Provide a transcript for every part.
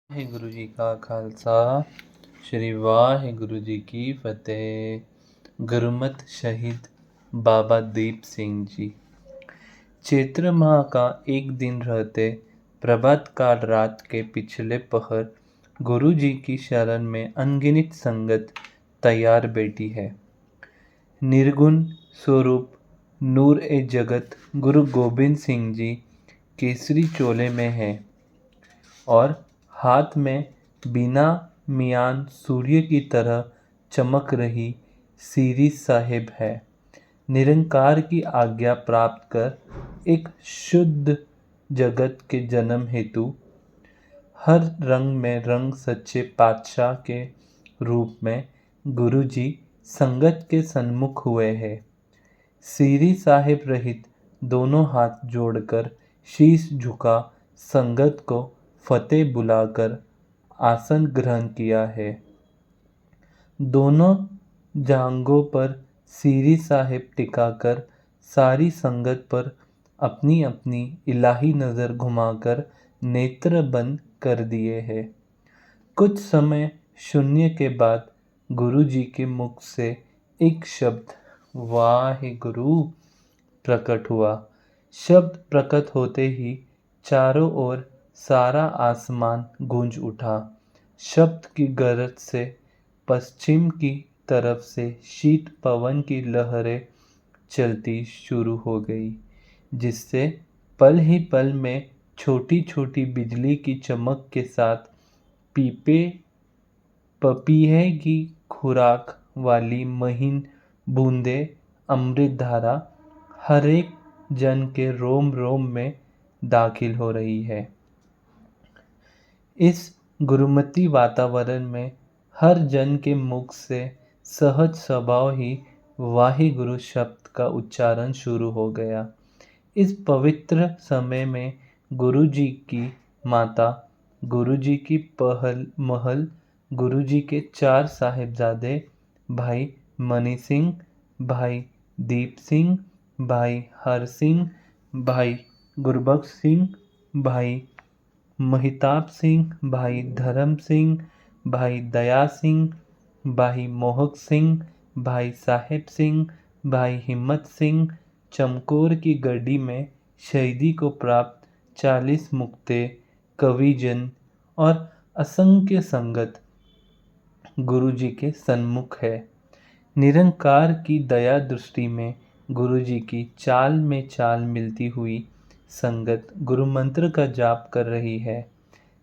ਵਾਹਿਗੁਰੂ ਜੀ ਕਾ ਖਾਲਸਾ श्री वाहिगुरु जी की फतेह। गुरमत शहीद बाबा दीप सिंह जी। चैत्र माह का एक दिन रहते प्रभात काल रात के पिछले पहर गुरु जी की शरण में अनगिनत संगत तैयार बैठी है। निर्गुण स्वरूप नूर ए जगत गुरु गोबिंद सिंह जी केसरी चोले में है और हाथ में बिना मियान सूर्य की तरह चमक रही सीरी साहिब है। निरंकार की आज्ञा प्राप्त कर एक शुद्ध जगत के जन्म हेतु हर रंग में रंग सच्चे पातशाह के रूप में गुरु जी संगत के सन्मुख हुए हैं। सीरी साहिब रहित दोनों हाथ जोड़कर शीश झुका संगत को फतेह बुलाकर आसन ग्रहण किया है। दोनों जांघों पर सीरी साहिब टिकाकर सारी संगत पर अपनी अपनी इलाही नज़र घुमाकर नेत्र बंद कर दिए हैं। कुछ समय शून्य के बाद गुरु जी के मुख से एक शब्द वाहिगुरु प्रकट हुआ। शब्द प्रकट होते ही चारों ओर सारा आसमान गूंज उठा। शब्द की गरज से पश्चिम की तरफ से शीत पवन की लहरें चलती शुरू हो गई, जिससे पल ही पल में छोटी छोटी बिजली की चमक के साथ पीपे पपीहे की खुराक वाली महीन बूंदे अमृत धारा हर एक जन के रोम रोम में दाखिल हो रही है। इस गुरुमती वातावरण में हर जन के मुख से सहज स्वभाव ही वाहिगुरु शब्द का उच्चारण शुरू हो गया। इस पवित्र समय में गुरु जी की माता, गुरु जी की पहल महल, गुरु जी के चार साहिबजादे भाई मनी सिंह, भाई दीप सिंह, भाई हर सिंह, भाई गुरबख्श सिंह, भाई महिताब सिंह, भाई धर्म सिंह, भाई दया सिंह, भाई मोहक सिंह, भाई साहेब सिंह, भाई हिम्मत सिंह, चमकौर की गड्डी में शहीदी को प्राप्त 40 मुक्ते कविजन और असंख्य संगत गुरु जी के सन्मुख है। निरंकार की दया दृष्टि में गुरु जी की चाल में चाल मिलती हुई संगत गुरु मंत्र का जाप कर रही है।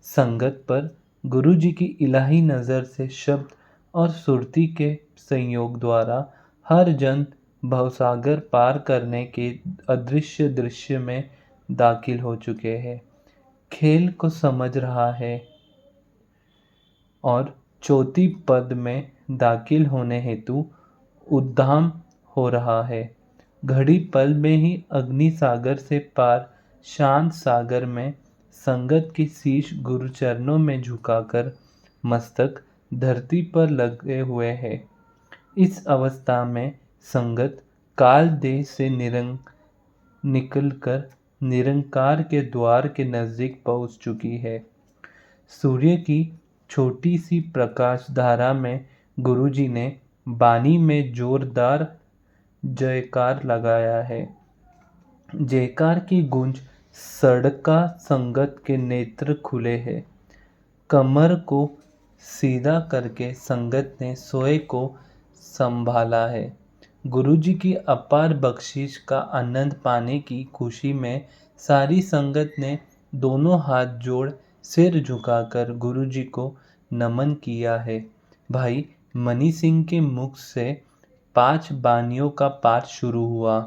संगत पर गुरु जी की इलाही नज़र से शब्द और सुरती के संयोग द्वारा हर जन भवसागर पार करने के अदृश्य दृश्य में दाखिल हो चुके हैं, खेल को समझ रहा है और चौथी पद में दाखिल होने हेतु उद्दाम हो रहा है। घड़ी पल में ही अग्नि सागर से पार शांत सागर में संगत की शीश गुरु चरणों में झुकाकर मस्तक धरती पर लगे हुए है। इस अवस्था में संगत काल देश से निकलकर निरंकार के द्वार के नजदीक पहुंच चुकी है। सूर्य की छोटी सी प्रकाश धारा में गुरुजी ने बानी में जोरदार जयकार लगाया है। जयकार की गूंज सड़का संगत के नेत्र खुले हैं। कमर को सीधा करके संगत ने सोए को संभाला है। गुरुजी की अपार बख्शिश का आनंद पाने की खुशी में सारी संगत ने दोनों हाथ जोड़ सिर झुकाकर गुरुजी को नमन किया है। भाई मनी सिंह के मुख से 5 बानियों का पाठ शुरू हुआ।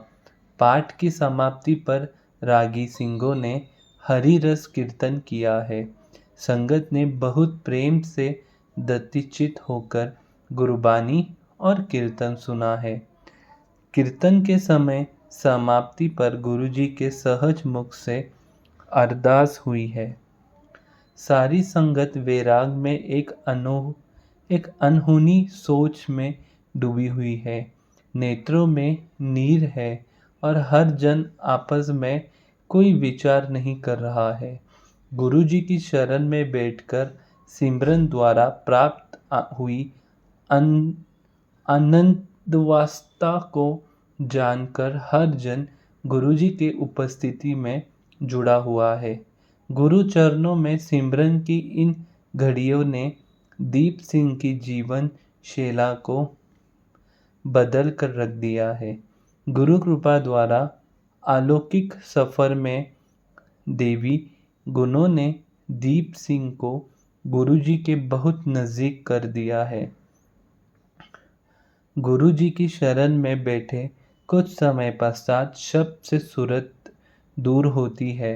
पाठ की समाप्ति पर रागी सिंहों ने हरि रस कीर्तन किया है। संगत ने बहुत प्रेम से दत्तिचित होकर गुरबानी और कीर्तन सुना है। कीर्तन के समय समाप्ति पर गुरुजी के सहज मुख से अरदास हुई है। सारी संगत वैराग में एक अनहोनी सोच में डूबी हुई है। नेत्रों में नीर है और हर जन आपस में कोई विचार नहीं कर रहा है। गुरु जी की शरण में बैठकर सिमरन द्वारा प्राप्त हुई आनंदवास्ता को जानकर हर जन गुरुजी के उपस्थिति में जुड़ा हुआ है। गुरु चरणों में सिमरन की इन घड़ियों ने दीप सिंह की जीवन शैली को बदल कर रख दिया है। गुरु कृपा द्वारा अलौकिक सफर में देवी गुणों ने दीप सिंह को गुरुजी के बहुत नज़दीक कर दिया है। गुरुजी की शरण में बैठे कुछ समय पश्चात शब्द से सूरत दूर होती है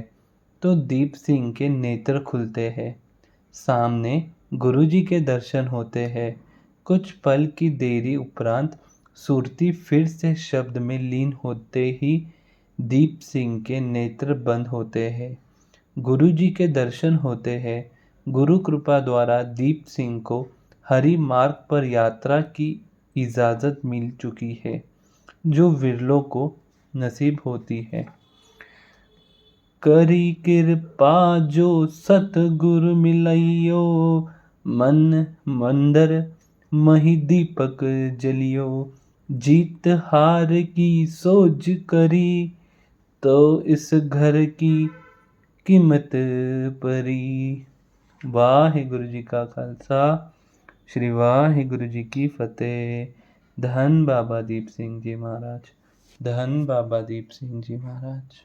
तो दीप सिंह के नेत्र खुलते हैं। सामने गुरुजी के दर्शन होते हैं। कुछ पल की देरी उपरांत सुरती फिर से शब्द में लीन होते ही दीप सिंह के नेत्र बंद होते हैं। गुरुजी के दर्शन होते हैं। गुरु कृपा द्वारा दीप सिंह को हरि मार्ग पर यात्रा की इजाज़त मिल चुकी है, जो विरलों को नसीब होती है। करी कृपा जो सतगुरु मिलइयो, मन मंदर मही दीपक जलियो। जीत हार की सोच करी, तो इस घर की कीमत परी। वाहिगुरु जी का खालसा, श्री वाहिगुरु जी की फतेह। धन बाबा दीप सिंह जी महाराज, धन बाबा दीप सिंह जी महाराज।